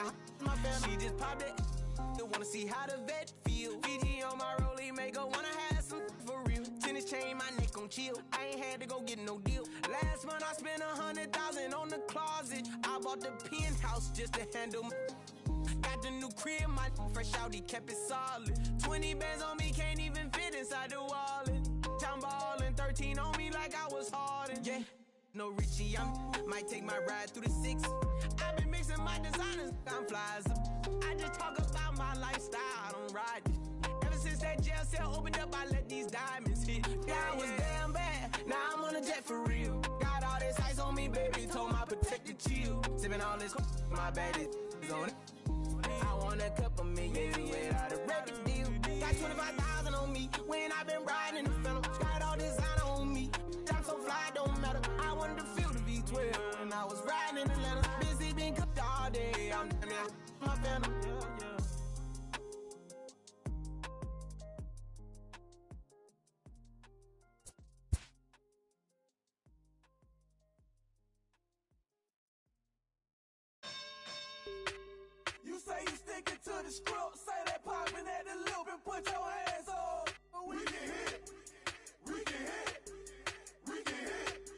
that my family. She just popped it. Wanna see how the vet feel. Fiji on my rollie, make her wanna have some for real. Tennis chain, my neck on chill. I ain't had to go get no deal. Last month I spent 100,000 on the closet. I bought the penthouse just to handle my. Got the new crib, my fresh out, he kept it solid. 20 bands on me, can't even fit inside the wallet. Time ballin', 13 on me like I was Harden. Yeah, no Richie, might take my ride through the 6. I've been mixing my designers, I'm flies. I just talk about my lifestyle, I don't ride it. Ever since that jail cell opened up, I let these diamonds hit. Yeah, I was damn bad, now I'm on a jet for real. Got all this ice on me, baby, told my protector chill. Sippin' all this, my bad is on it. I want a couple million without a record deal. Got 25,000 on me when I been riding in the Phantom. Got all designer on me, I'm so fly, don't matter. I wanted to feel the V12 and I was riding in Atlanta. Busy been cooked all day, I'm my Phantom. You say you sticking to the script, say that poppin' at the loop and put your hands on. We can hit, we can hit, we can hit,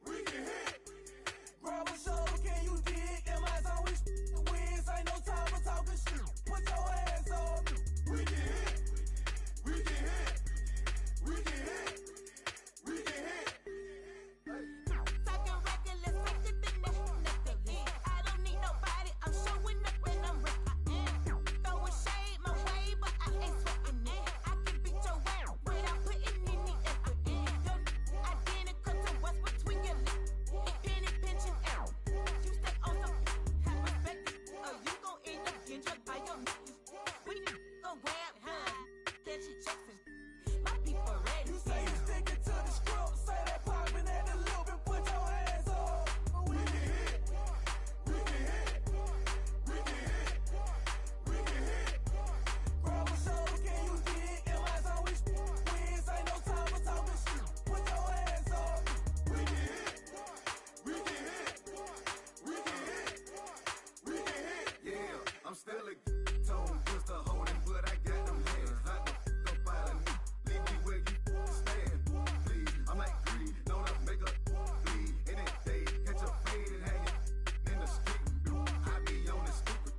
we can hit. Grab a shoulder, can you dig? Am I always wins? Ain't no time for talking shit. Put your hands on. We can hit, we can hit, we can hit, we can hit. Talking reckless, like the nothing. I don't need nobody, I'm showing up and I'm throwing shade my way, but I ain't sweating it. I can beat your ass without putting any effort in. Your identical to what's between your lips. Penny pinching out. You stay on some have respect, or you gon' end up getting jumped by your niggas. We gon' grab high, catch your Jackson. My people ready. You say you sticking to the script, say that poppin' at the loop and put your hands on. We can hit, we can hit, we can hit, we can hit. Grab a shoulder, can you dig? Am I always wins? Ain't no time for talking shit. Put your hands on. We can hit, we can hit, we can hit, we can hit. Yeah, I'm still a tone, just a holding, but I got them hands. Like the fuck up out of me. Leave me where you stand, please. I'm like greed, don't make a bleed. In it, they catch a fade and hang it in the street. I be on the stupid,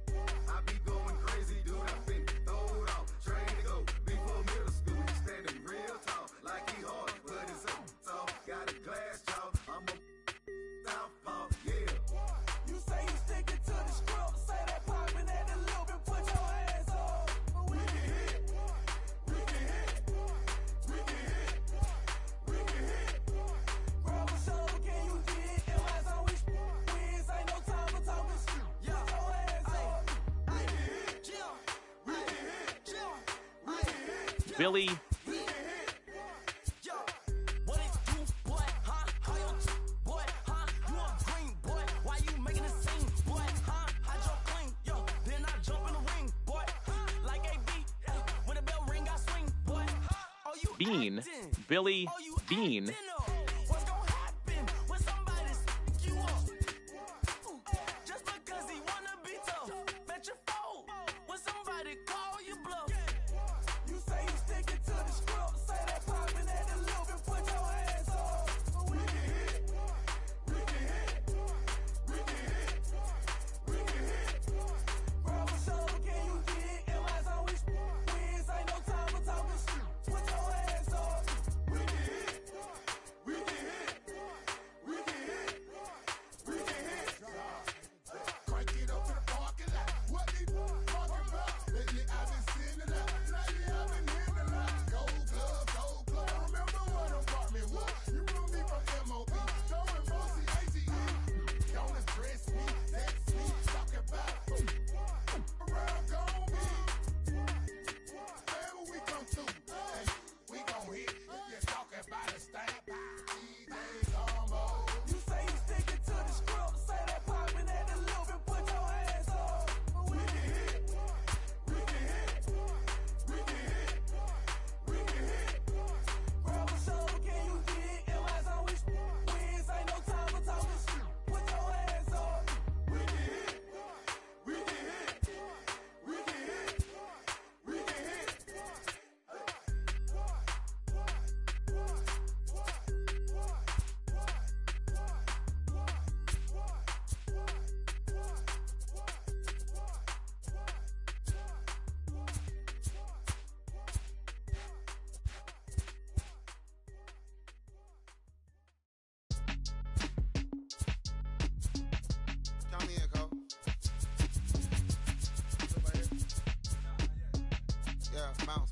I be going crazy, dude. I been throwed off, trained to go before middle school. He standing real tall, like he hard, but it's up tall. Got a glass jaw, I'm a southpaw, yeah. You say you sticking to the script, say that poppin' at the loop and put your hands on. We can hit, we can hit, we can hit, we can hit. Grab a shoulder, can you dig? Am I always wins? Ain't no time for talking shit. Put your hands on. We can hit, we can hit, we can hit. Billy Yo, what it do, boy, huh? How you boy, huh? You a green boy, why you making a scene, boy, huh? I jump clean, yo, then I jump in the ring, boy, like a beat, when the bell ring, I swing, boy, oh, you Beane, acting. Billy Oh, you Beane. acting up. What's gonna happen when somebody stick you up? Just because he wanna be tough, bet your fold when somebody call you bluff. You say you sticking to the script, say that poppin' at the loop and put your hands on. We can hit, we can hit, we can hit, we can hit. Grab a shoulder, can you dig? Am I always wins? Ain't no time for talking shit. Put your hands on. We can hit,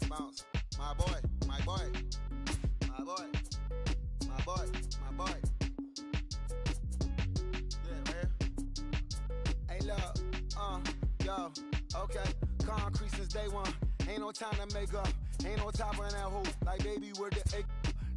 bounce. My boy, my boy, my boy, my boy, my boy. Yeah, man. Hey, look, yo, okay. Concrete since day one. Ain't no time to make up. Ain't no top on that hoop. Like, baby, where the egg.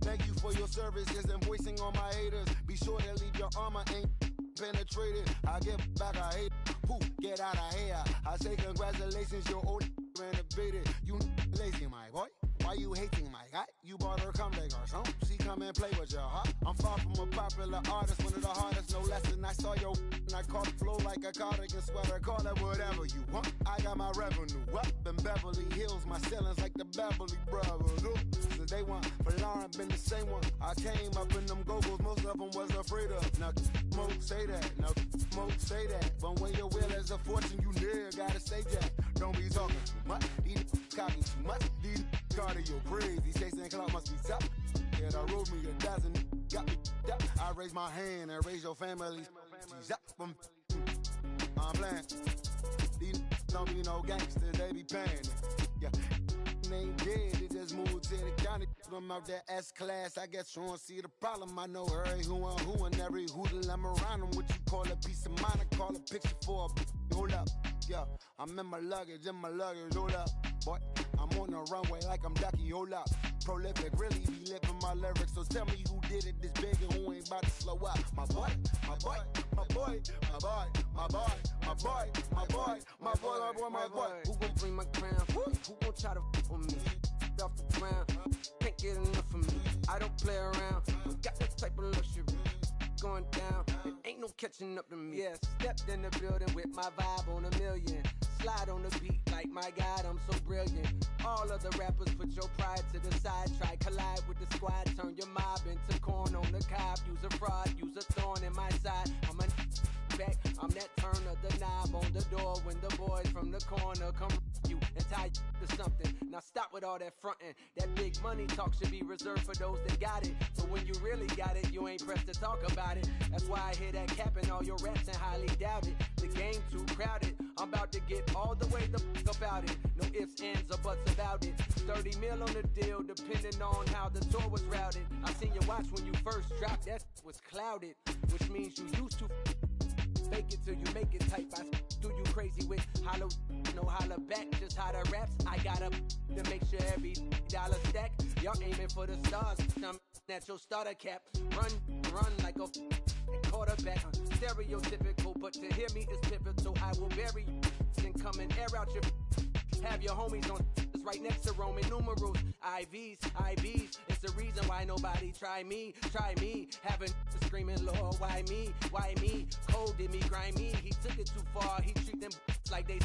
Thank you for your services and voicing on my haters. Be sure to leave your armor ain't penetrated. I get back, I hate. Who get out of here? I say congratulations, your old renovated. You lazy, my boy. Why you hating, my guy? You bought her come back or something. She come and play with your heart. I'm far from a popular artist, one of the hardest, no less than I saw your and I caught flow like a cardigan sweater. Call it whatever you want. I got my revenue up in Beverly Hills. My ceilings like the Beverly Brothers. Since day one, for Lauren been the same one. I came up in them go-go's, most of them was afraid of. Now, most say that. Now, most say that. But when your will is a fortune, you never gotta say that. Don't be talking too much. These copy too much. These cardio crazy. Chasing clout must be tough. Yeah, I rode me a dozen. Got me up. I raise my hand and raise your family. I'm playing. These don't be no gangsters, they be paying it. Yeah. Ain't dead, they just moved to the county. Them out that S-class, I guess you don't see the problem. I know her, who and every hoodle I'm around them. What you call a piece of mind, I call a picture for a hold up. Yeah, I'm in my luggage, hold up. Boy, I'm on the runway like I'm Ducky, hold up. Prolific, really be living my lyrics. So tell me who did it this big and who ain't about to slow up. My boy, my boy, my boy, my boy, my boy, my boy, my boy, my boy, my boy, my boy. Who gon' bring my crown? Who gon' try to f on me? Off the ground, can't get enough of me. I don't play around, got that type of luxury. Going down, it ain't no catching up to me. Yeah, stepped in the building with my vibe on a million. Slide on the beat like my God, I'm so brilliant. All of the rappers put your pride to the side. Try collide with the squad, turn your mob into corn on the cob. Use a fraud, use a thorn in my side. I'm a back, I'm that turn of the knob on the door when the boys from the corner come you and tie you to something. Now stop with all that frontin'. That big money talk should be reserved for those that got it. But when you really got it, you ain't pressed to talk about it. That's why I hear that cap in all your raps and highly doubt it. The game too crowded. I'm about to get all the way the fuck about it. No ifs, ands, or buts about it. 30 mil on the deal, depending on how the tour was routed. I seen your watch when you first dropped, that was clouded, which means you used to fake it till you make it type. I do you crazy with hollow, no holler back, just how the raps. I got up to make sure every dollar stack. Y'all aiming for the stars, I'm at your starter cap. Run like a quarterback. Stereotypical, but to hear me is pivotal. I will bury you and come and air out your. Have your homies on right next to Roman numerals. IVs, it's the reason why nobody try me. Having screaming, Lord, why me? Cold did me, grimy. He took it too far, he treat them like they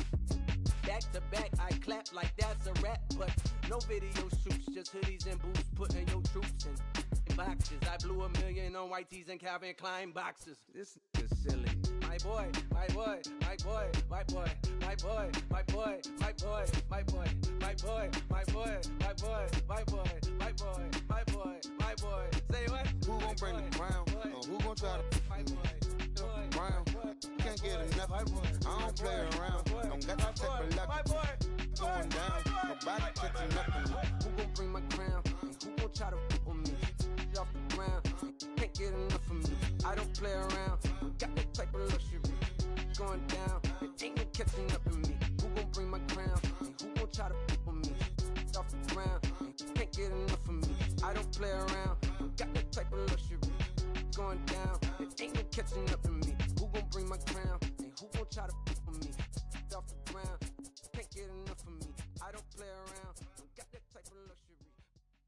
back to back. I clap like that's a rap, but no video shoots, just hoodies and boots, putting your troops in boxes. I blew $1 million on white tees and Calvin Klein boxes. This is silly. My boy, my boy, my boy, my boy, my boy, my boy, my boy, my boy, my boy, my boy, my boy, my boy, my boy, my boy, my boy. Say what? Who gon' bring the crown? Who gon' try to my boy, brown? Can't get enough. I don't play around. Don't got that type of luck. Going down. Nobody catching nothing. Who gon' bring my crown? And who gon' try to f on me? Off the ground, can't get enough of me. I don't play around. Got that type of luxury. Going down, it ain't no catching up in me. Who gon' bring my crown? And who gon' try to f on me? Off the ground, can't get enough of me. I don't play around. Got that type of luxury. Going down, it ain't no catching up in me. Who gon' bring my crown? And who gon' try to f on me? Off the ground, can't get enough of me. I don't play around. Got that type of luxury.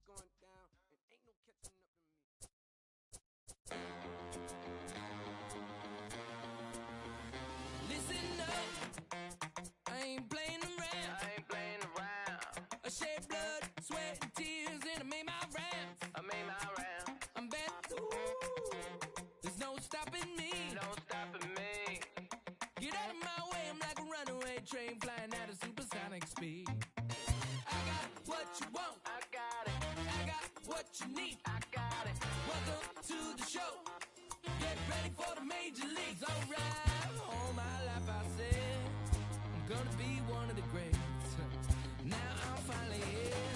Going down, it ain't no catching up in me. Listen up, I ain't playing around. I shed blood, sweat, and tears, and I made my rounds. I'm bad, ooh. There's no stopping me. Get out of my way, I'm like a runaway train flying at a supersonic speed. I got what you want, I got what you need, I got it. Welcome to the show. Get ready for the major leagues, alright. All my life I said I'm gonna be one of the greats. Now I'm finally here.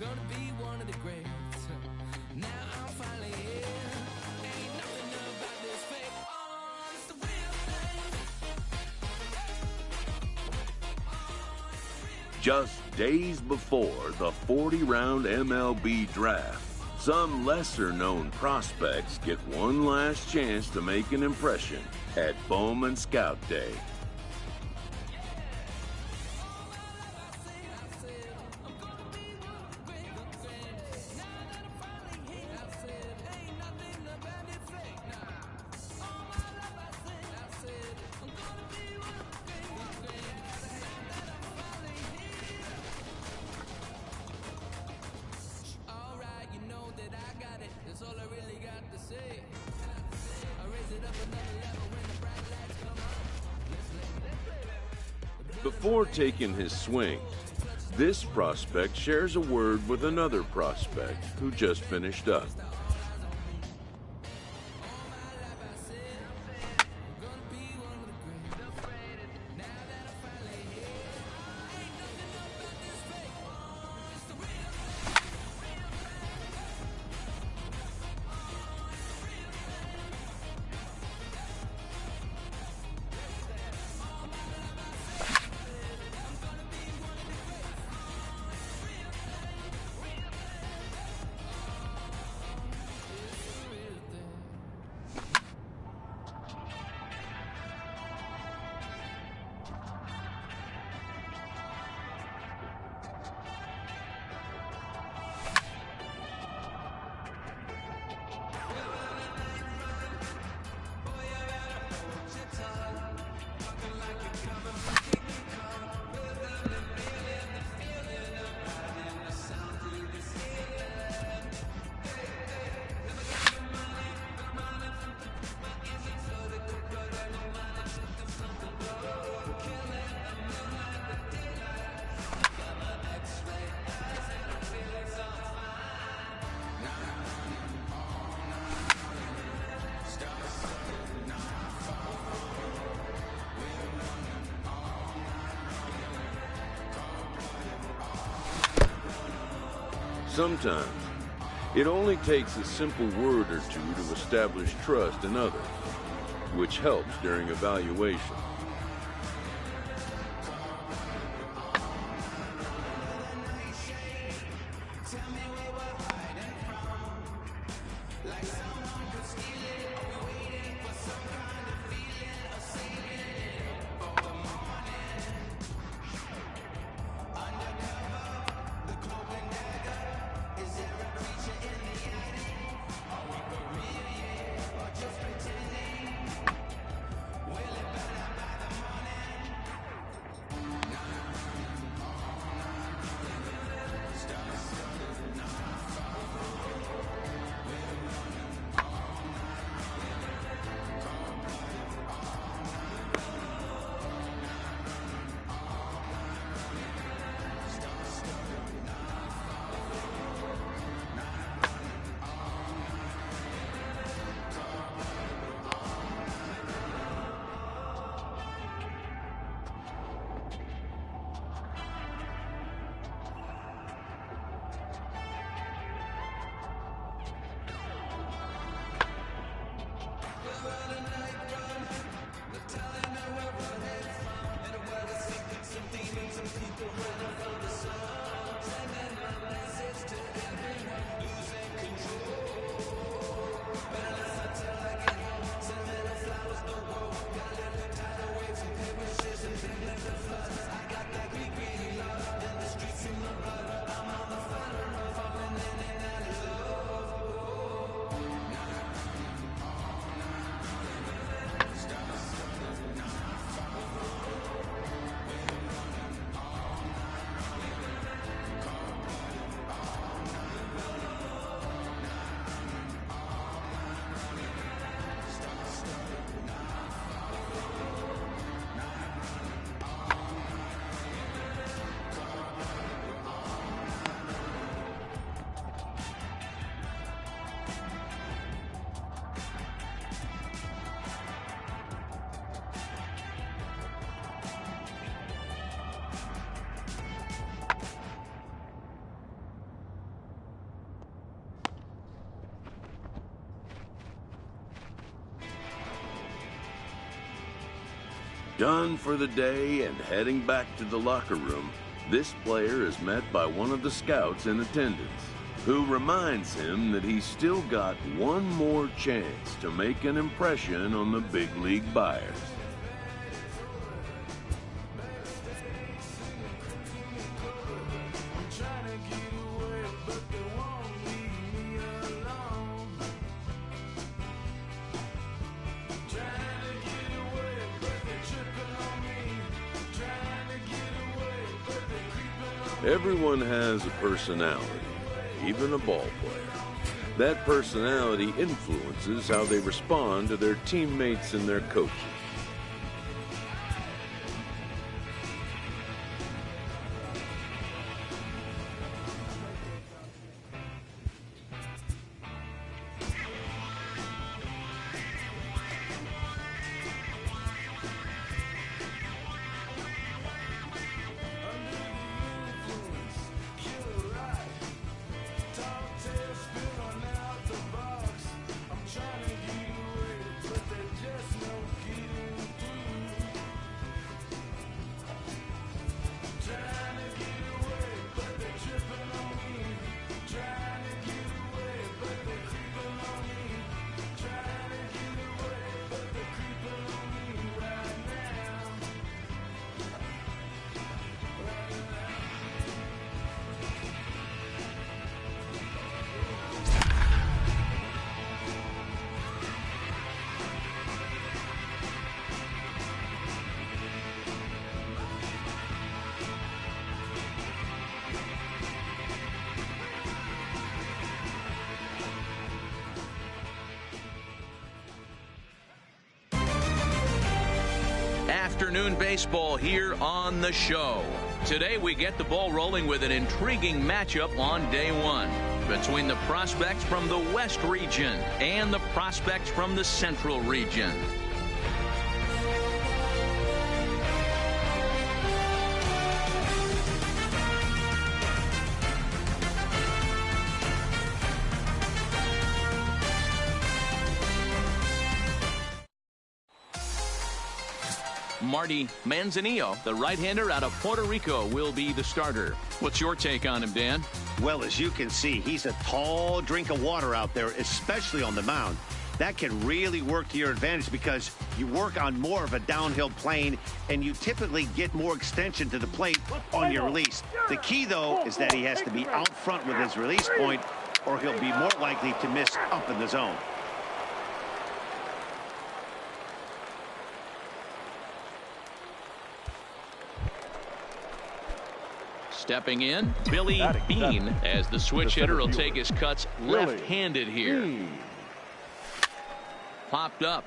gonna be one of the greats. Now I'm finally here. Ain't nothing about this fake. Oh, it's the real thing. Just days before the 40-round MLB draft, some lesser-known prospects get one last chance to make an impression at Bowman Scout Day. Before taking his swing, this prospect shares a word with another prospect who just finished up. Sometimes, it only takes a simple word or two to establish trust in others, which helps during evaluation. Done for the day and heading back to the locker room, this player is met by one of the scouts in attendance, who reminds him that he's still got one more chance to make an impression on the big league buyers. Everyone has a personality, even a ball player. That personality influences how they respond to their teammates and their coaches. Afternoon baseball here on the show. Today we get the ball rolling with an intriguing matchup on day one between the prospects from the West region and the prospects from the Central region. Marty Manzanillo, the right-hander out of Puerto Rico, will be the starter. What's your take on him, Dan? Well, as you can see, he's a tall drink of water out there, especially on the mound. That can really work to your advantage because you work on more of a downhill plane and you typically get more extension to the plate on your release. The key, though, is that he has to be out front with his release point or he'll be more likely to miss up in the zone. Stepping in, Billy Beane, as the switch hitter will take his cuts left-handed here. Popped up,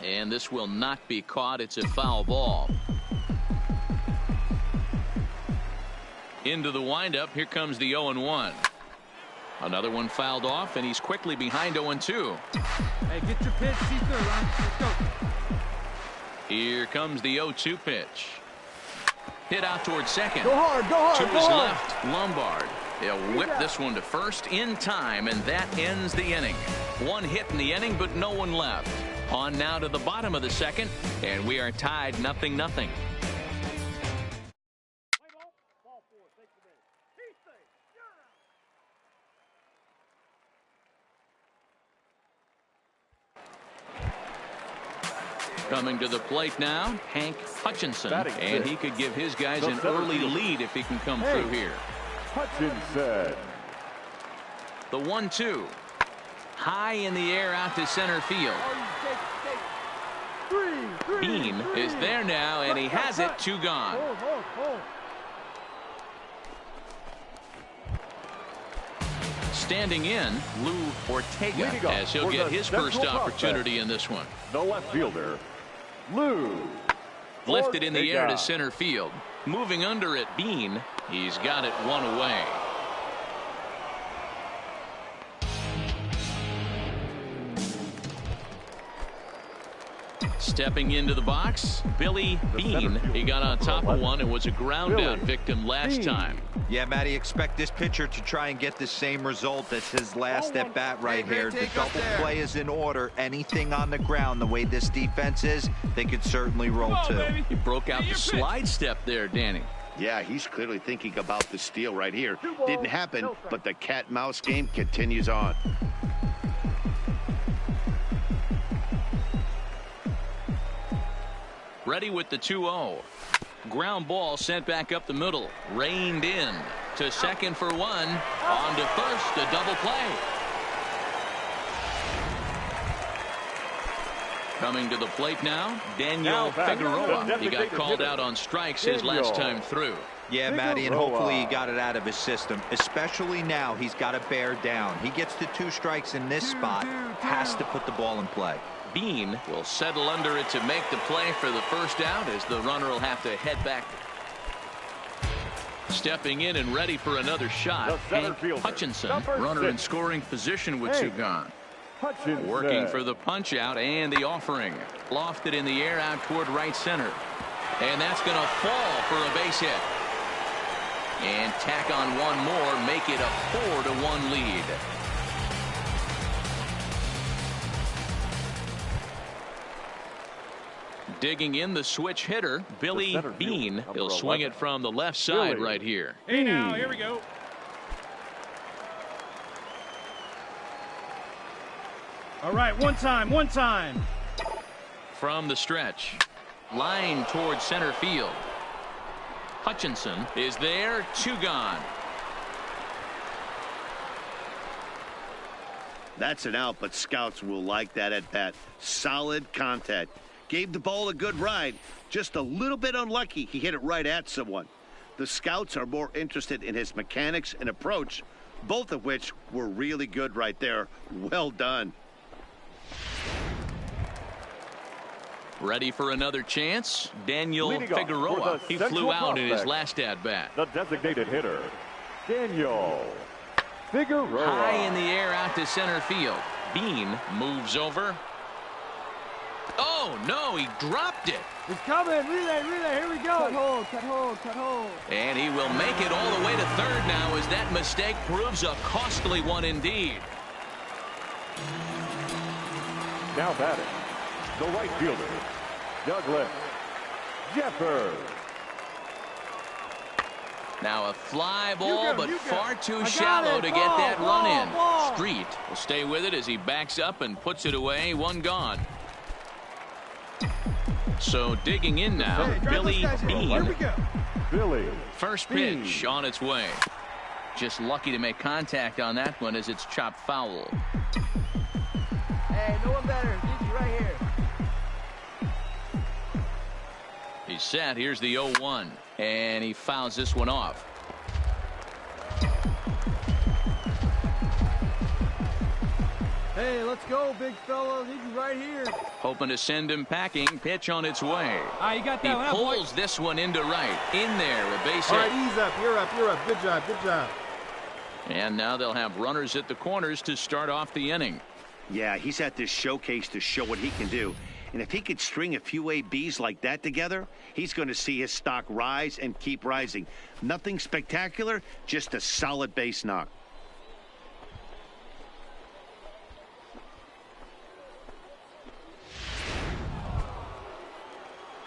and this will not be caught. It's a foul ball. Into the windup, here comes the 0-1. Another one fouled off, and he's quickly behind 0-2. Hey, get your pitch, C3, Ron. Let's go. Here comes the 0-2 pitch. Hit out towards second. Go hard, go hard, to go his hard. left, Lombard. He'll whip this one to first in time, and that ends the inning. One hit in the inning, but no one left. On now to the bottom of the second, and we are tied 0-0. Coming to the plate now, Hank Hutchinson, and he could give his guys an early lead if he can come through here. Hutchinson. The 1-2. High in the air out to center field. Beane is there now, and he has it. 2 gone. Standing in, Lou Ortega, as he'll get his first opportunity in this one. The left fielder, Lou. Lifted in the air to center field. Moving under it, Beane. He's got it 1 away. Stepping into the box, Billy Beane. He got on top of one and was a ground out victim last time. Yeah, Matty, expect this pitcher to try and get the same result as his last at bat right here. The double play is in order. Anything on the ground, the way this defense is, they could certainly roll too. He broke out the slide step there, Danny. Yeah, he's clearly thinking about the steal right here. Didn't happen, but the cat-mouse game continues on. Ready with the 2-0. Ground ball sent back up the middle. Reined in to second for one. On to first, a double play. Coming to the plate now, Daniel Figueroa. He got called out on strikes his last time through. Yeah, Matty, and hopefully he got it out of his system. Especially now, he's got to bear down. He gets to 2 strikes in this spot, has to put the ball in play. Beane will settle under it to make the play for the first out as the runner will have to head back. Stepping in and ready for another shot, Hank Hutchinson, runner in scoring position with 2 gone. Working for the punch out and the offering. Lofted in the air out toward right center. And that's going to fall for a base hit. And tack on one more, make it a 4-1 lead. Digging in the switch hitter, Billy Beane. He'll swing it from the left side right here. Hey now, here we go. All right, one time. From the stretch. Line towards center field. Hutchinson is there, 2 gone. That's an out, but scouts will like that at bat. Solid contact. Gave the ball a good ride. Just a little bit unlucky. He hit it right at someone. The scouts are more interested in his mechanics and approach, both of which were really good right there. Well done. Ready for another chance? Daniel Figueroa. He flew out in his last at-bat. The designated hitter, Daniel Figueroa. High in the air out to center field. Beane moves over. Oh, no, he dropped it. It's coming. Relay, here we go. Cut hold. And he will make it all the way to third now as that mistake proves a costly one indeed. Now batting, the right fielder, Douglas Jeffers. Now a fly ball, but far too shallow to get that run in. Street will stay with it as he backs up and puts it away. 1 gone. So digging in now, Billy Beane. Billy. First pitch on its way. Just lucky to make contact on that one as it's chopped foul. Hey, no one better. He's right here. He's set. Here's the 0-1. And he fouls this one off. Hey, let's go, big fella. He's right here. Hoping to send him packing. Pitch on its way. You got that. He pulls this one into right. In there, a base hit. All right, ease up. You're up. Good job. And now they'll have runners at the corners to start off the inning. Yeah, he's at this showcase to show what he can do. And if he could string a few ABs like that together, he's going to see his stock rise and keep rising. Nothing spectacular, just a solid base knock.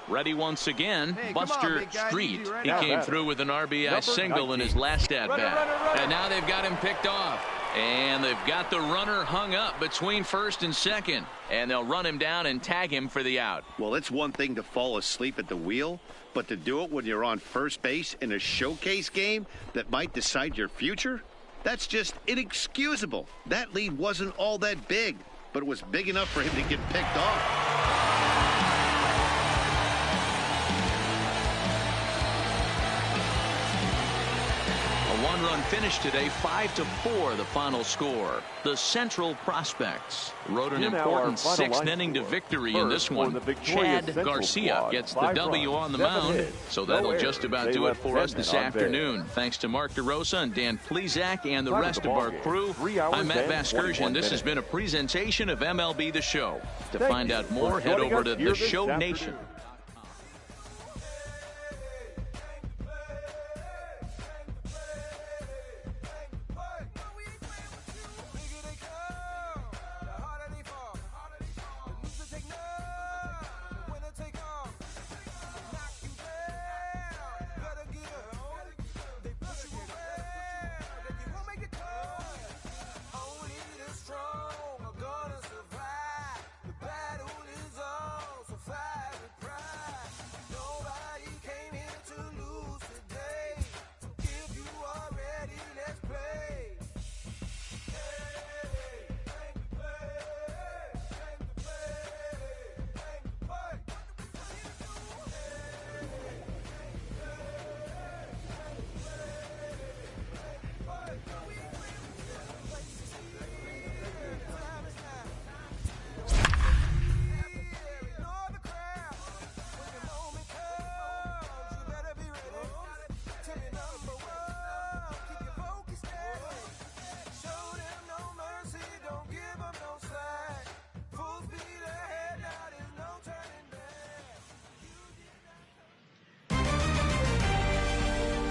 Ready once again, Buster Street. He Now came batter, through with an RBI single 19. in his last at-bat. And now they've got him picked off. And they've got the runner hung up between first and second. And they'll run him down and tag him for the out. Well, it's one thing to fall asleep at the wheel, but to do it when you're on first base in a showcase game that might decide your future, that's just inexcusable. That lead wasn't all that big, but it was big enough for him to get picked off. one-run finish today, 5-4 the final score. The Central Prospects rode an important sixth inning to victory in this one. Chad Garcia gets the W on the mound, so that'll just about do it for us this afternoon. Thanks to Mark DeRosa and Dan Plesac and the rest of our crew. I'm Matt Vasgersian. This has been a presentation of MLB The Show. To find out more, head over to The Show Nation.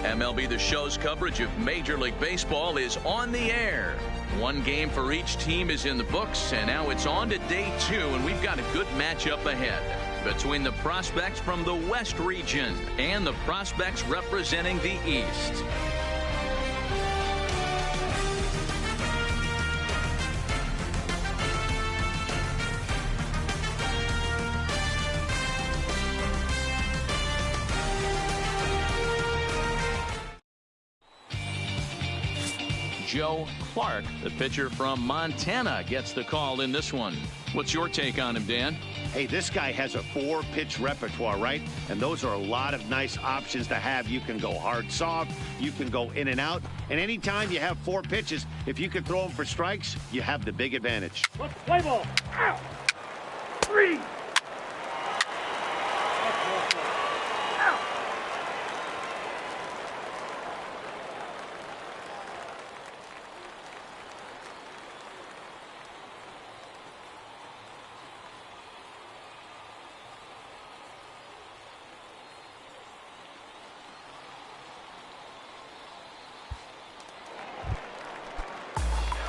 MLB The Show's coverage of Major League Baseball is on the air. One game for each team is in the books, and now it's on to day 2, and we've got a good matchup ahead between the prospects from the West region and the prospects representing the East. Joe Clark, the pitcher from Montana, gets the call in this one. What's your take on him, Dan? Hey, this guy has a 4-pitch repertoire, right? And those are a lot of nice options to have. You can go hard, soft. You can go in and out. And anytime you have 4 pitches, if you can throw them for strikes, you have the big advantage. Let's play ball. Out. 3.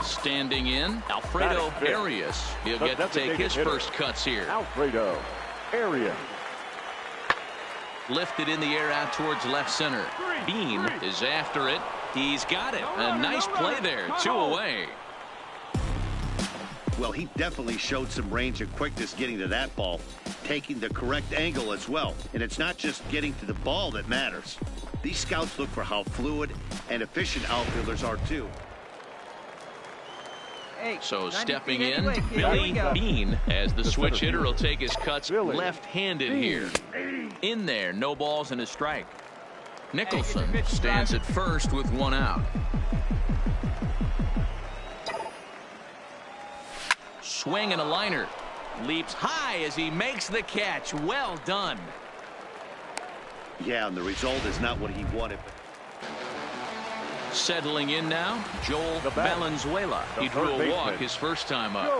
Standing in, Alfredo Arias. He'll get to take his first cuts here. Alfredo Arias. Lifted in the air out towards left center. Beane is after it. He's got it. A nice play there. 2 away. Well, he definitely showed some range and quickness getting to that ball, taking the correct angle as well. And it's not just getting to the ball that matters. These scouts look for how fluid and efficient outfielders are too. So stepping in, Billy Beane, as the switch hitter will take his cuts left-handed here. In there, no balls and a strike. Nicholson stands at first with 1 out. Swing and a liner. Leaps high as he makes the catch. Well done. Yeah, and the result is not what he wanted. Settling in now, Joel Valenzuela. He drew a walk his first time up.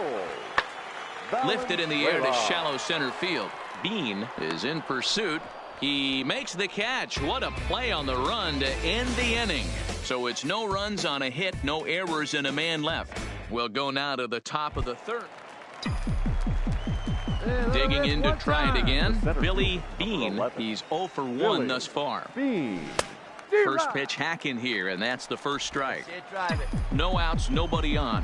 Lifted in the air to shallow center field. Beane is in pursuit. He makes the catch. What a play on the run to end the inning. So it's no runs on a hit, no errors, and a man left. We'll go now to the top of the 3rd. Digging in to try it again, Billy Beane. He's 0 for 1 thus far. First pitch hack in here, and that's the first strike. No outs, nobody on.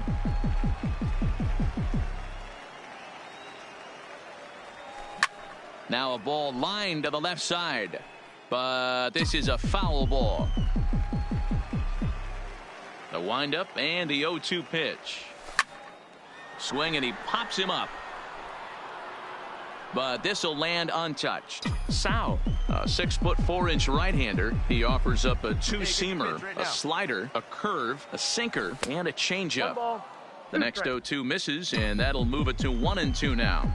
Now a ball lined to the left side, but this is a foul ball. The windup and the 0-2 pitch. Swing, and he pops him up. But this will land untouched. South. A 6'4" right-hander. He offers up a two-seamer, a slider, a curve, a sinker, and a changeup. The next 0-2 misses, and that'll move it to 1-2 now.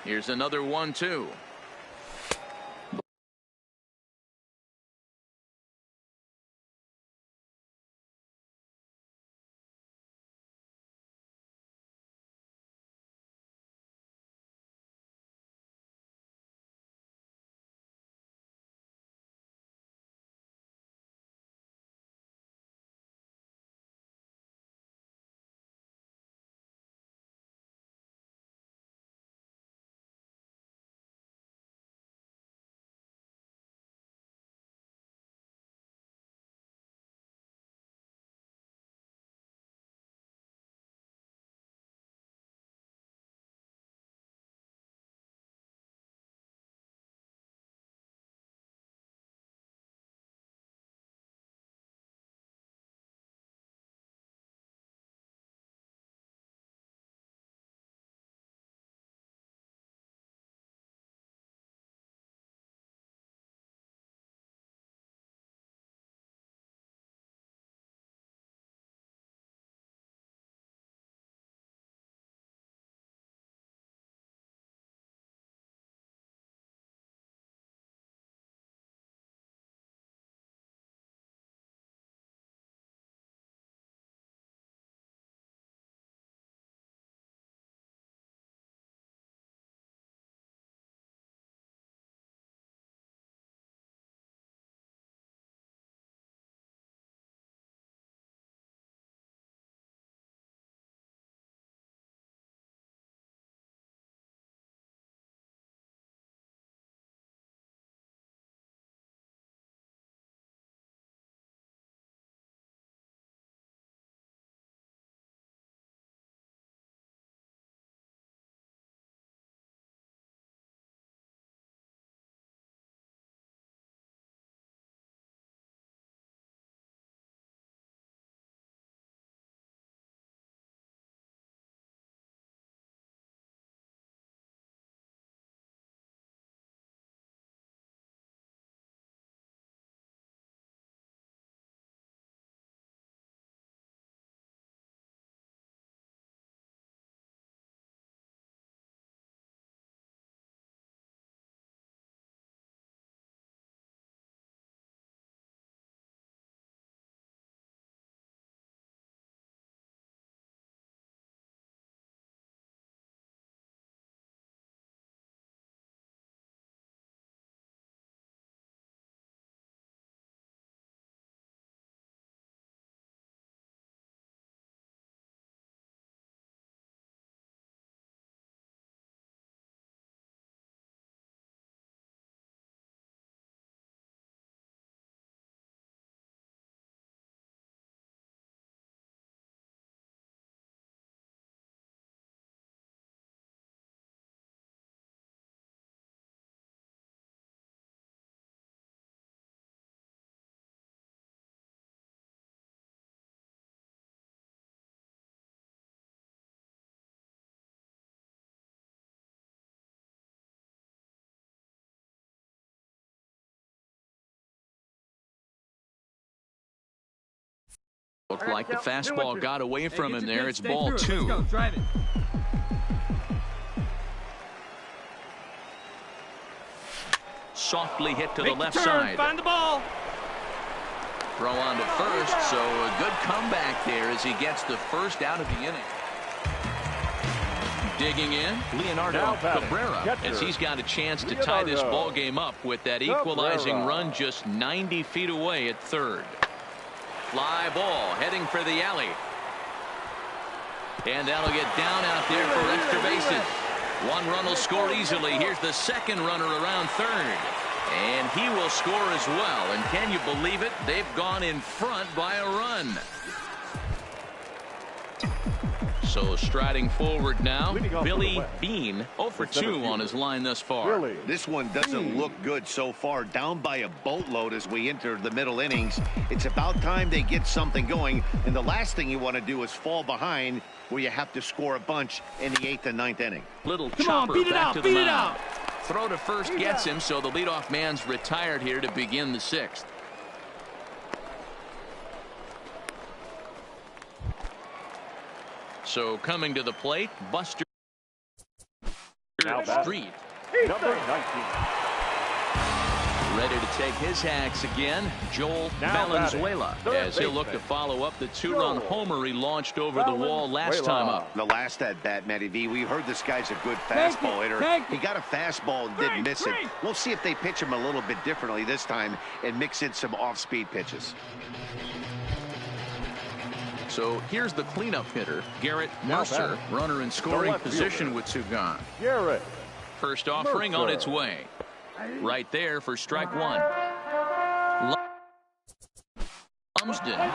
Here's another 1-2. Looked like the fastball got away from him there. It's ball 2. Let's go. Drive it. Softly hit to the left side. Find the ball. Throw on to first, so a good comeback there as he gets the first out of the inning. Digging in, Leonardo Cabrera, as he's got a chance to tie this ball game up with that equalizing run just 90 feet away at third. Fly ball heading for the alley. And that'll get down out there for extra bases. One run will score easily. Here's the second runner around third. And he will score as well. And can you believe it? They've gone in front by a run. So striding forward now, Billy Beane, 0 for 2 on his line thus far. This one doesn't look good so far. Down by a boatload as we enter the middle innings. It's about time they get something going. And the last thing you want to do is fall behind where you have to score a bunch in the 8th and 9th inning. Little chopper back to the mound. Throw to first gets him, so the leadoff man's retired here to begin the 6th. So coming to the plate, Buster Street. Number 19. Ready to take his hacks again, Joel Valenzuela, as he'll look to follow up the 2-run homer he launched over the wall last time up. The last at bat, Matty V, we heard this guy's a good fastball hitter. He got a fastball and didn't miss it. We'll see if they pitch him a little bit differently this time and mix in some off-speed pitches. So here's the cleanup hitter, Garrett Mercer, runner in scoring position with 2 gone. Garrett. First offering on its way. Right there for strike 1. Lumsden.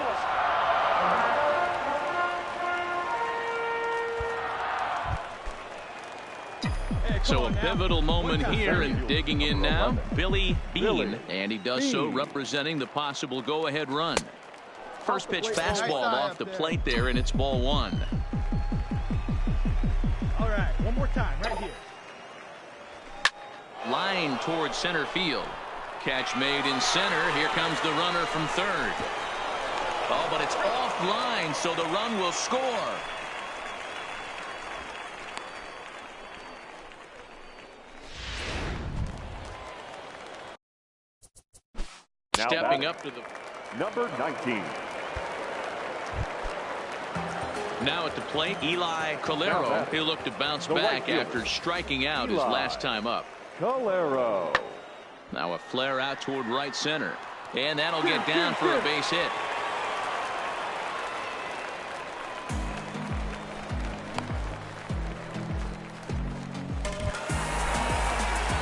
So a pivotal moment here, and digging in now, Billy Beane, and he does so representing the possible go-ahead run. First pitch fastball off the plate there, and it's ball 1. All right, one more time, right here. Line towards center field. Catch made in center. Here comes the runner from third. Oh, but it's offline, so the run will score. Now stepping up to the number 19. Now at the plate, Eli Calero. He'll look to bounce back after striking out his last time up. Calero. Now a flare out toward right center, and that'll get down for a base hit.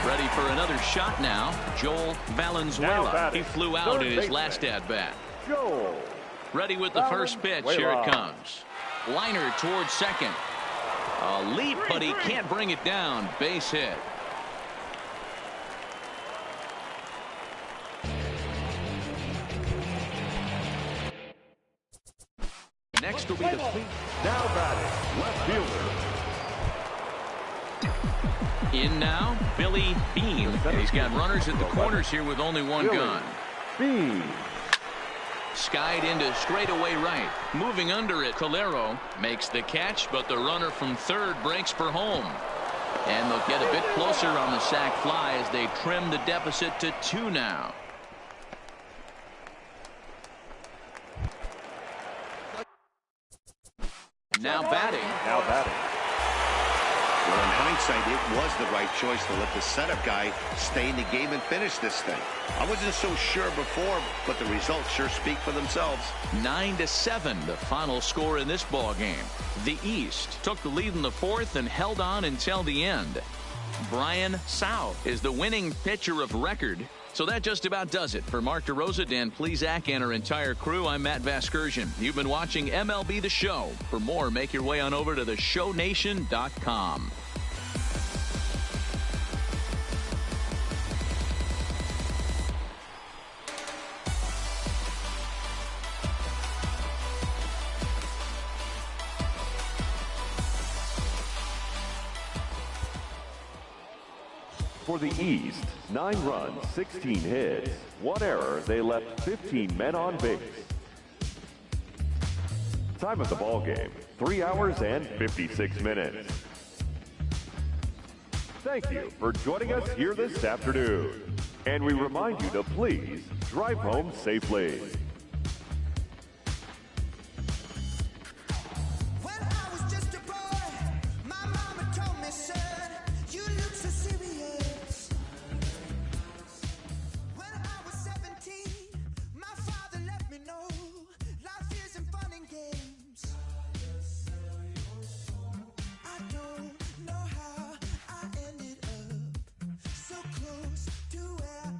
Ready for another shot now, Joel Valenzuela. He flew out in his last at-bat. Joel. Ready with the first pitch. Here it comes. Liner towards second. A leap, but he can't bring it down. Base hit. Next will be the now batting left fielder. In now, Billy Beane. He's got runners at the corners here with only 1 gone. Beane. Skied into straightaway right. Moving under it, Calero makes the catch, but the runner from third breaks for home. And they'll get a bit closer on the sac fly as they trim the deficit to 2 now. Now batting. Now batting. Well, in hindsight, it was the right choice to let the setup guy stay in the game and finish this thing. I wasn't so sure before, but the results sure speak for themselves. 9-7, the final score in this ball game. The East took the lead in the 4th and held on until the end. Brian Sau is the winning pitcher of record. So that just about does it. For Mark DeRosa, Dan Plesac, and our entire crew, I'm Matt Vasgersian. You've been watching MLB The Show. For more, make your way on over to theshownation.com. For the East, 9 runs, 16 hits, 1 error. They left 15 men on base. Time of the ball game, 3 hours and 56 minutes. Thank you for joining us here this afternoon. And we remind you to please drive home safely.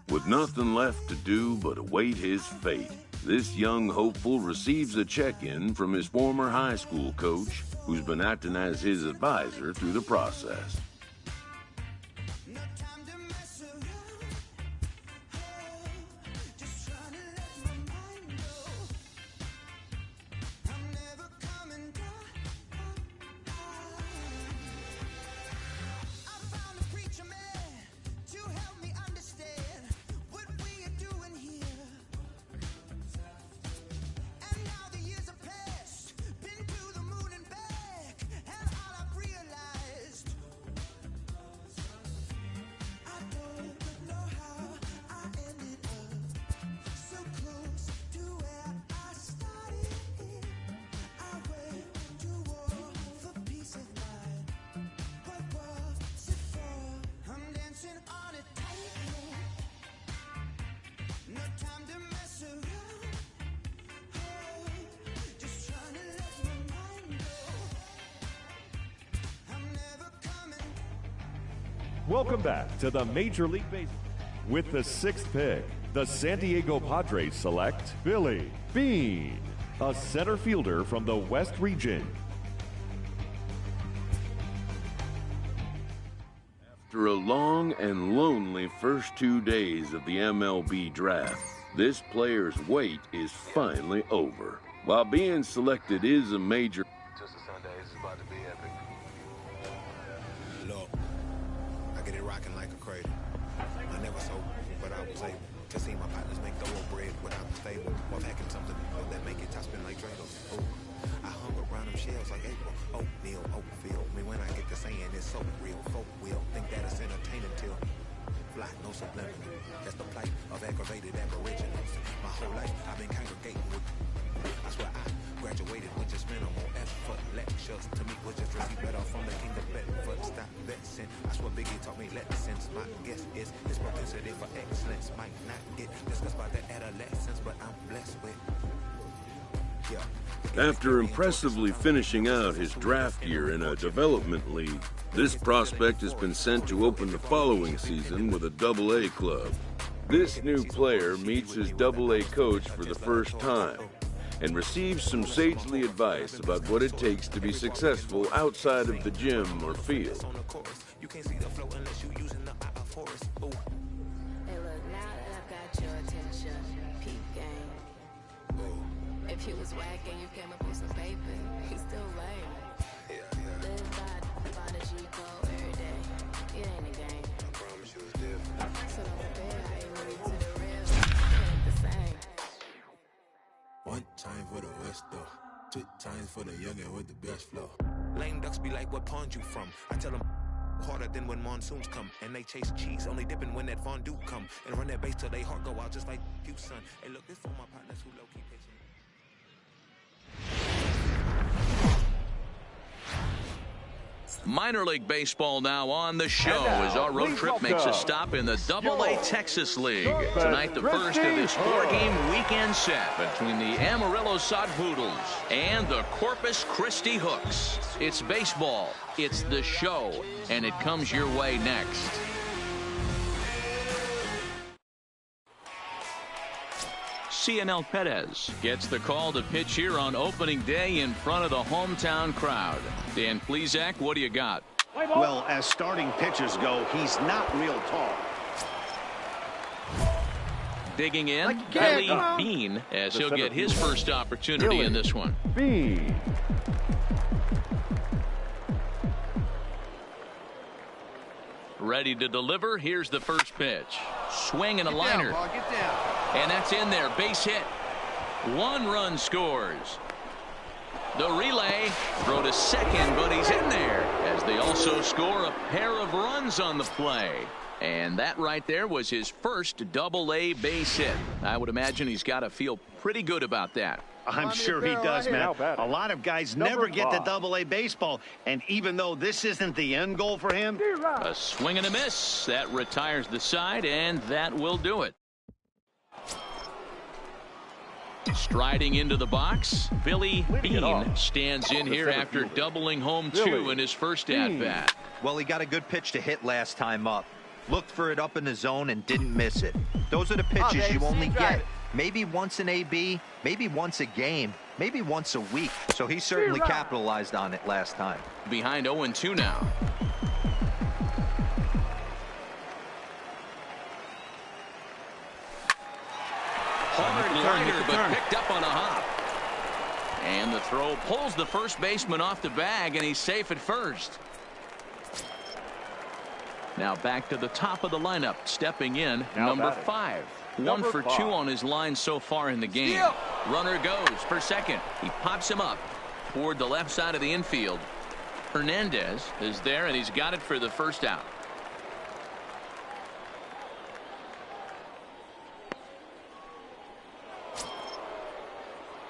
With nothing left to do but await his fate, This young hopeful receives a check-in from his former high school coach, who's been acting as his advisor through the process. Welcome back to the Major League Baseball. With the 6th pick, the San Diego Padres select Billy Beane, a center fielder from the West region. After a long and lonely first 2 days of the MLB draft, this player's wait is finally over. While being selected is a major... Just a Sunday, it's about to be epic. Look, I get it rocking like a cradle. I never sold, but I was able to see my partners make thoroughbred without the stable. While packing something that make it top spin like Dreidels. Oh, I hung around them shells like April. Oatmeal, Oakfield. Me when I get to saying it's so real. Folk will think that it's entertaining till fly, no subliminal. That's the plight of aggravated aboriginals. My whole life I've been congregating with. I swear I graduated with just minimal effort. Lectures to me was just receive better from the king of Bedford. Stop vexing. I swear Biggie taught me lessons. My guess is his propensity for excellence might not get discussed by the adolescents, but I'm blessed with. After impressively finishing out his draft year in a development league, this prospect has been sent to open the following season with a Double-A club. This new player meets his Double-A coach for the first time and receives some sagely advice about what it takes to be successful outside of the gym or field. You can't see the flow unless you using the eye of Horus. Hey, look, now that I've got your attention, peep game. If you was whack and you came up with some paper, he's still lame. Live by find a G code every day. It ain't a game. I promise you it's different. So don't compare how you move to the real. It ain't the same. One time for the West though. 2 times for the youngin' with the best flow. Lame ducks be like, what pond you from? I tell them harder than when monsoons come. And they chase cheese, only dipping when that fondue come. And run that base till they heart go out just like you, son. Hey, look, this for my partners who low-key pitching. Minor League Baseball now on the show as our road trip makes a stop in the Double-A Texas League. Tonight, the first of this 4-game weekend set between the Amarillo Sod Poodles and the Corpus Christi Hooks. It's baseball, it's the show, and it comes your way next. Cianel Perez gets the call to pitch here on opening day in front of the hometown crowd. Dan Plesac, what do you got? Well, as starting pitchers go, he's not real tall. Digging in, Billy Beane, as he'll get his first opportunity in this one. Beane. Ready to deliver. Here's the first pitch. Swing and a liner. And that's in there. Base hit. 1 run scores. The relay. Throw to second, but he's in there as they also score a pair of runs on the play. And that right there was his first Double-A base hit. I would imagine he's got to feel pretty good about that. I'm sure he does, man. A lot of guys never get to Double-A baseball, and even though this isn't the end goal for him. A swing and a miss. That retires the side, and that will do it. Striding into the box, Billy Beane stands in here after doubling home 2 in his first at-bat. Well, he got a good pitch to hit last time up. Looked for it up in the zone and didn't miss it. Those are the pitches you only get maybe once an AB, maybe once a game, maybe once a week. So he certainly capitalized on it last time. Behind 0-2 now. Hard liner, but picked up on a hop. And the throw pulls the first baseman off the bag, and he's safe at first. Now back to the top of the lineup, stepping in, number 5. 1 for 2 on his line so far in the game. Runner goes for second. He pops him up toward the left side of the infield. Hernandez is there, and he's got it for the first out.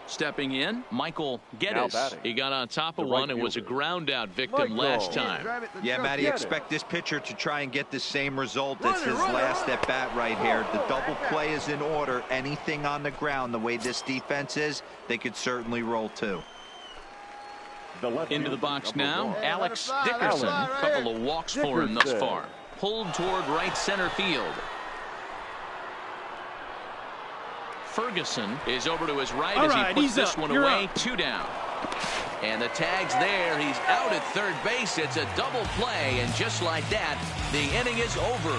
Stepping in, Michael Geddes. He got on top of one and was a ground out victim last time. Yeah, Matty, expect this pitcher to try and get the same result as his last at bat right here. The double play is in order. Anything on the ground, the way this defense is, they could certainly roll too. Into the box now, Alex Dickerson. A couple of walks for him thus far. Pulled toward right center field. Ferguson is over to his right as he puts this one away. 2 down. And the tag's there. He's out at third base. It's a double play, and just like that, the inning is over.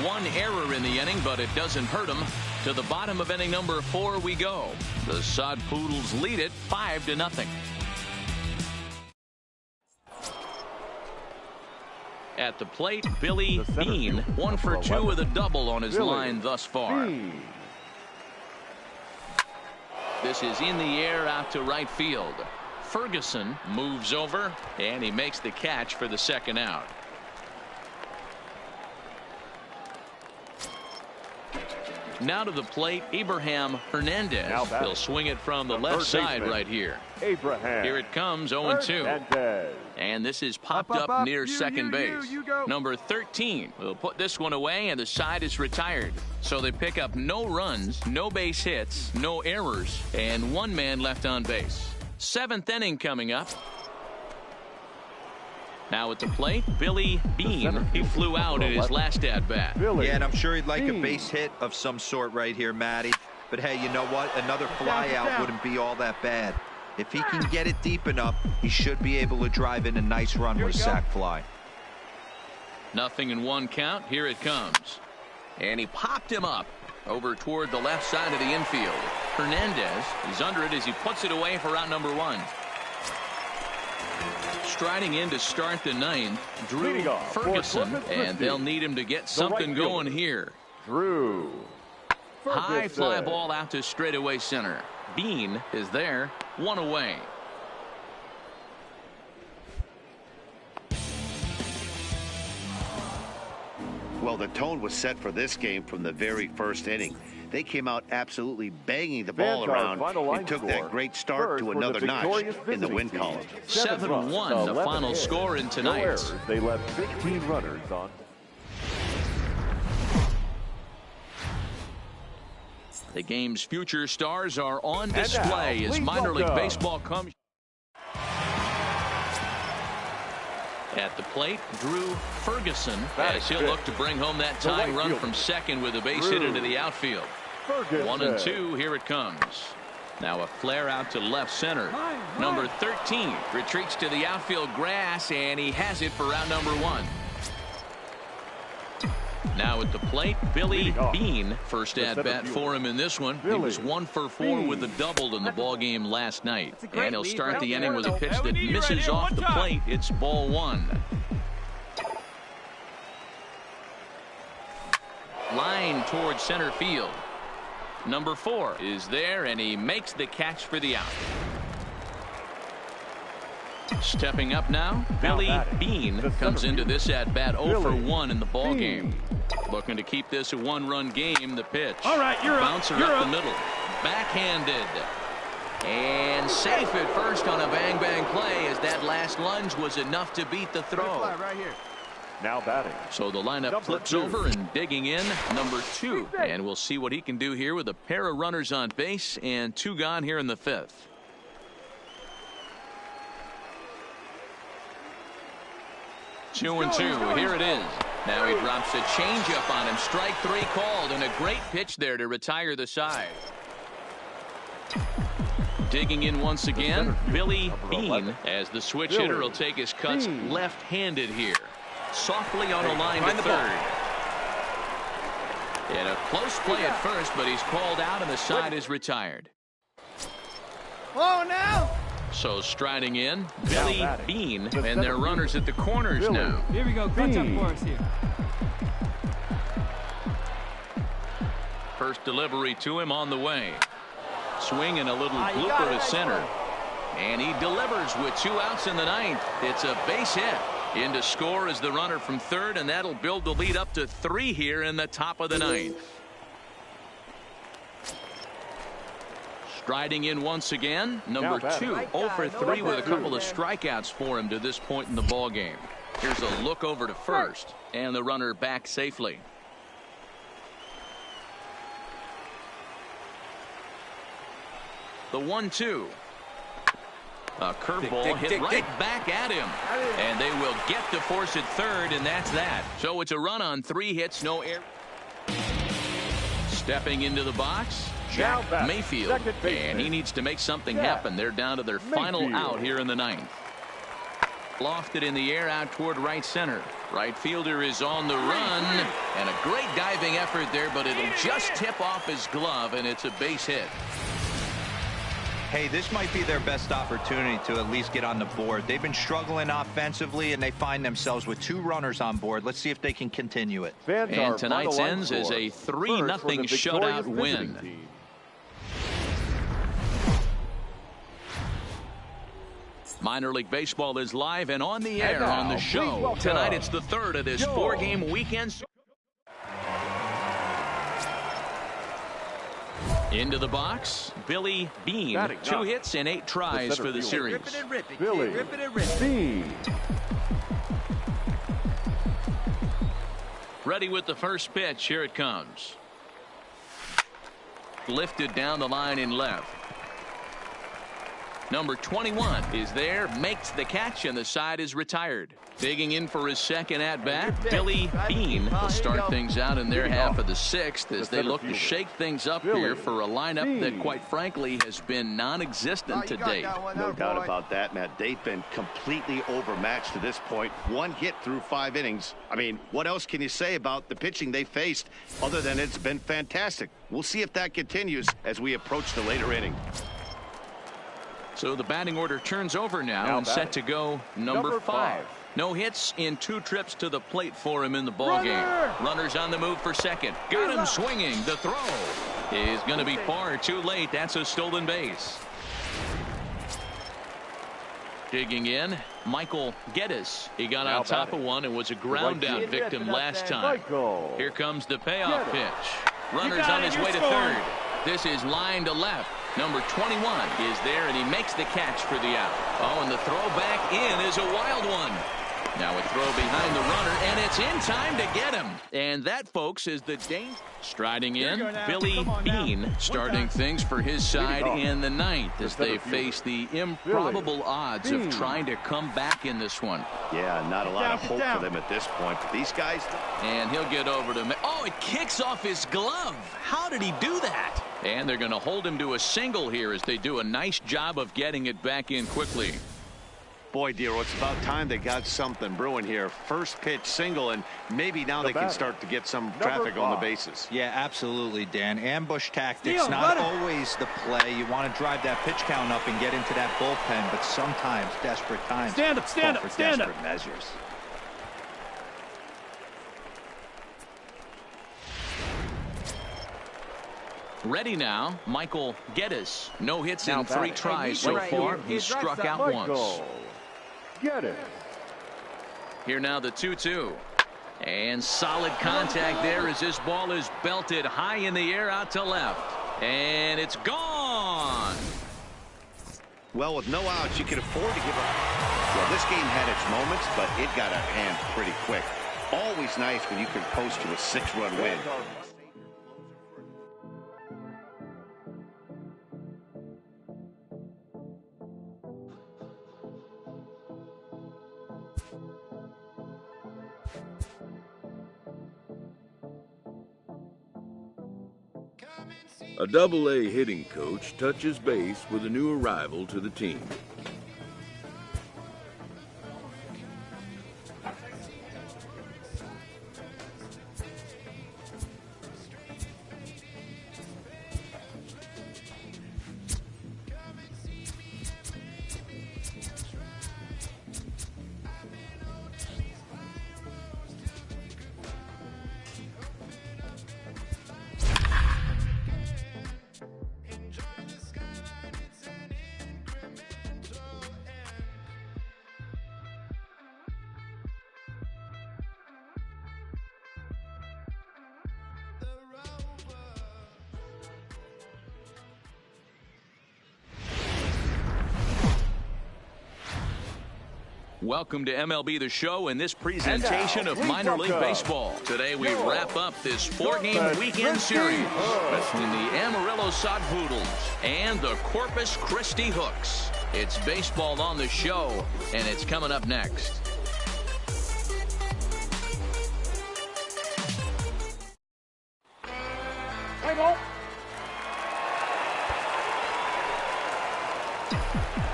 1 error in the inning, but it doesn't hurt him. To the bottom of inning number 4 we go. The Sod Poodles lead it 5-0. At the plate, Billy Beane. 1 for 2 with a double on his line thus far. This is in the air out to right field. Ferguson moves over, and he makes the catch for the second out. Now to the plate, Abraham Hernandez. He'll swing it from the left side right here. Here it comes, 0-2. And this is popped up near second base. Number 13 will put this one away, and the side is retired. So they pick up no runs, no base hits, no errors, and 1 man left on base. 7th inning coming up. Now at the plate, Billy Beane. He flew out at his last at-bat. Yeah, and I'm sure he'd like a base hit of some sort right here, Matty. But hey, you know what? Another fly out wouldn't be all that bad. If he can get it deep enough, he should be able to drive in a nice run with a sac fly. 0-1 count. Here it comes. And he popped him up over toward the left side of the infield. Hernandez is under it as he puts it away for out number 1. Striding in to start the 9th, Drew Ferguson, and they'll need him to get something going here. Drew Ferguson. High fly ball out to straightaway center. Beane is there, 1 away. Well, the tone was set for this game from the very first inning. They came out absolutely banging the ball around and took that great start to another notch in the win column. 7-1 the final score in tonight's. They left 15 runners on. The game's future stars are on display as minor league baseball comes. At the plate, Drew Ferguson, as he'll look to bring home that tying run from second with a base hit into the outfield. 1-2, here it comes. Now a flare out to left center. Number 13 retreats to the outfield grass, and he has it for round number 1. Now at the plate, Billy Beane. First at bat for him in this one. He was 1 for 4 with a double in the ball game last night. And he'll start the inning with a pitch that misses off the plate. It's ball 1. Line towards center field. Number 4 is there, and he makes the catch for the out. Stepping up now, Billy Beane comes into this at-bat 0 for 1 in the ball game. Looking to keep this a 1-run game. The pitch. All right, you're bouncer up the middle. Backhanded. And safe at first on a bang-bang play, as that last lunge was enough to beat the throw. Right here. Now batting. So the lineup flips over, and digging in, number 2. And we'll see what he can do here with a pair of runners on base and 2 gone here in the 5th. Two and 2. Here it is. Now he drops a changeup on him. Strike 3 called, and a great pitch there to retire the side. Digging in once again, Billy Beane, as the switch hitter will take his cuts left-handed here. Softly on a line to third. In a close play at first, but he's called out and the side is retired. Oh, now. So striding in, Billy Beane, and their runners at the corners now. Here we go. Clutch up for us here. First delivery to him on the way. Swing and a little blooper to center. And he delivers with 2 outs in the ninth. It's a base hit. In to score is the runner from third, and that'll build the lead up to 3 here in the top of the ninth. Striding in once again, number 2, 0 for 3 with a couple of strikeouts for him to this point in the ball game. Here's a look over to first, and the runner back safely. The 1-2. A curveball hit right back at him. And they will get to force it third, and that's that. So it's a run on 3 hits, no error. Stepping into the box, Jack Mayfield. And he needs to make something happen. They're down to their final out here in the ninth. Lofted in the air out toward right center. Right fielder is on the run. And a great diving effort there, but it'll just tip off his glove, and it's a base hit. Hey, this might be their best opportunity to at least get on the board. They've been struggling offensively, and they find themselves with 2 runners on board. Let's see if they can continue it. And tonight's ends is a 3-0 shutout win. Minor League Baseball is live and on the air on the show. Tonight it's the 3rd of this 4-game weekend. Into the box, Billy Beane. 2 hits and 8 tries for the series. Billy Beane. Ready with the first pitch. Here it comes. Lifted down the line in left. Number 21 is there, makes the catch, and the side is retired. Digging in for his second at-bat, Billy Beane will start things out in their half of the 6th as they look to shake things up here for a lineup that, quite frankly, has been non-existent to date. No doubt about that, Matt. They've been completely overmatched to this point. 1 hit through 5 innings. I mean, what else can you say about the pitching they faced other than it's been fantastic? We'll see if that continues as we approach the later inning. So the batting order turns over now and set to go number 5. No hits in 2 trips to the plate for him in the ball game. Runners on the move for second. Got him swinging. The throw is going to be far too late. That's a stolen base. Digging in, Michael Geddes. He got on top of one and was a ground out victim last time. Here comes the payoff pitch. Runners on his way to third. This is line to left. Number 21 is there, and he makes the catch for the out. Oh, and the throw back in is a wild one. Now a throw behind the runner, and it's in time to get him. And that, folks, is the danger. Striding in, Billy Beane starting things for his side in the ninth as they face the improbable odds of trying to come back in this one. Yeah, not a lot of hope for them at this point, but these guys. And he'll get over to. Oh, it kicks off his glove. How did he do that? And they're going to hold him to a single here as they do a nice job of getting it back in quickly. Boy, Dero, it's about time they got something brewing here. First pitch single, and maybe now they can start to get some traffic on the bases. Yeah, absolutely, Dan. Ambush tactics, not always the play. You want to drive that pitch count up and get into that bullpen, but sometimes desperate times stand up, desperate measures. Ready now, Michael Geddes. No hits in 3 tries so far. He's struck out once. Geddes. Here now the 2-2. And solid contact there as this ball is belted high in the air out to left. And it's gone. Well, with no outs, you can afford to give up. Well, this game had its moments, but it got out of hand pretty quick. Always nice when you can post to a 6-run win. Come and see A Double-A hitting coach touches base with a new arrival to the team. Welcome to MLB The Show and this presentation of minor league baseball. Today we wrap up this four-game weekend series between the Amarillo Sodpoodles and the Corpus Christi Hooks. It's baseball on the show, and it's coming up next.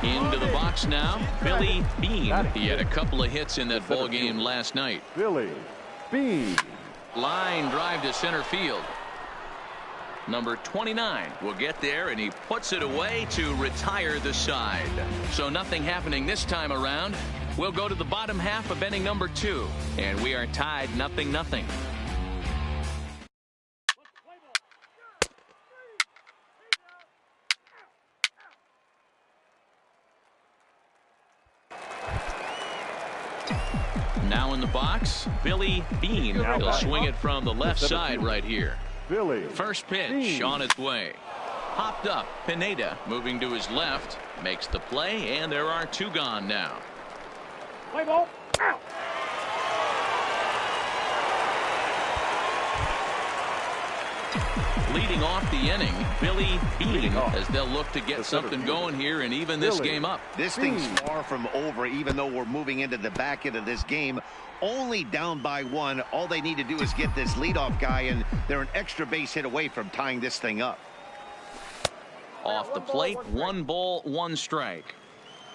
Into the box now, Billy Beane. He had a couple of hits in that ball game last night. Billy Beane. Line drive to center field. Number 29 will get there, and he puts it away to retire the side. So nothing happening this time around. We'll go to the bottom half of inning number 2, and we are tied 0-0. Now in the box, Billy Beane. He'll swing it from the left side right here. Billy. First pitch Beane. on its way. Popped up. Pineda moving to his left. Makes the play, and there are 2 gone now. Play ball. Out. Leading off the inning, Billy Beane, as they'll look to get something going here and even this game up. This thing's far from over, even though we're moving into the back end of this game. Only down by 1. All they need to do is get this leadoff guy, and they're an extra base hit away from tying this thing up. Off the plate, 1 ball, 1 strike.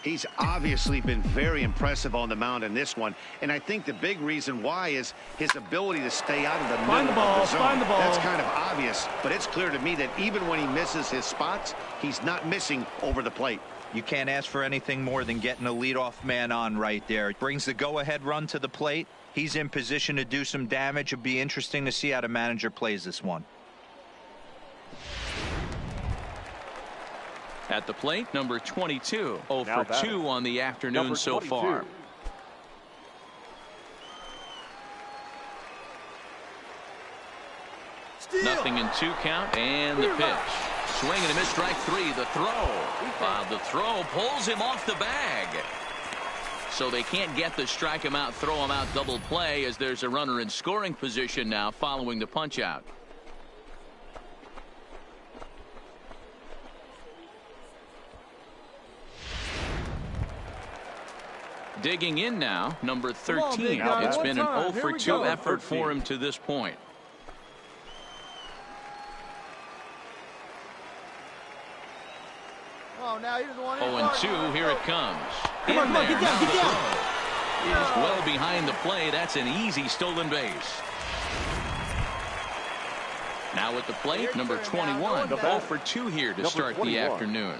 He's obviously been very impressive on the mound in this one, and I think the big reason why is his ability to stay out of the middle of the zone. Find the ball. That's kind of obvious, but it's clear to me that even when he misses his spots, he's not missing over the plate. You can't ask for anything more than getting a leadoff man on right there. It brings the go-ahead run to the plate. He's in position to do some damage. It'll be interesting to see how the manager plays this one. At the plate, number 22. 0 for 2 on the afternoon so far. Nothing in 2 count, and the pitch. Swing and a miss, strike 3. The throw. The throw pulls him off the bag. So they can't get the strike him out, throw him out double play, as there's a runner in scoring position now following the punch out. Digging in now, number 13. It's been an 0 for 2 effort for him to this point. Oh, now he doesn't want 0-2, here it comes. In there, now the throw is well behind the play. That's an easy stolen base. Now at the plate, number 21. 0 for 2 here to start the afternoon.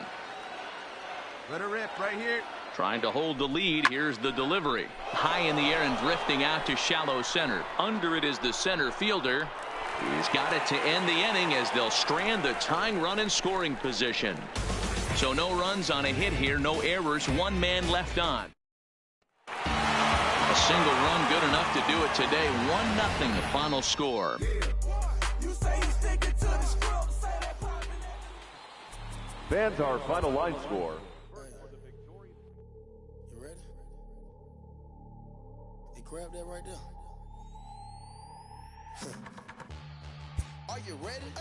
Let her rip right here. Trying to hold the lead. Here's the delivery. High in the air and drifting out to shallow center. Under it is the center fielder. He's got it to end the inning as they'll strand the tying run in scoring position. So no runs on a hit here, no errors, 1 man left on. A single run good enough to do it today. 1-0 the final score. Fans, our final line score. You ready? Hey, grab that right there. Are you ready?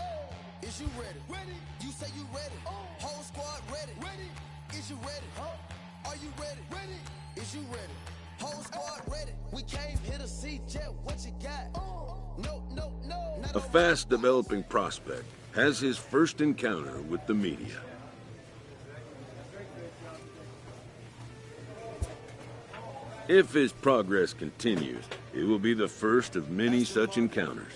Is you ready? Ready. You say you ready. Whole squad ready. Ready. Is you ready? Are you ready? Ready. Is you ready? Whole squad ready. We came here to see Jet. What you got? No. A fast developing prospect has his first encounter with the media. If his progress continues, it will be the first of many such encounters.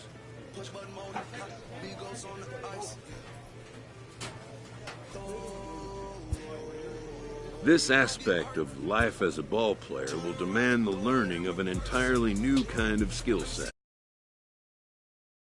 This aspect of life as a ball player will demand the learning of an entirely new kind of skill set.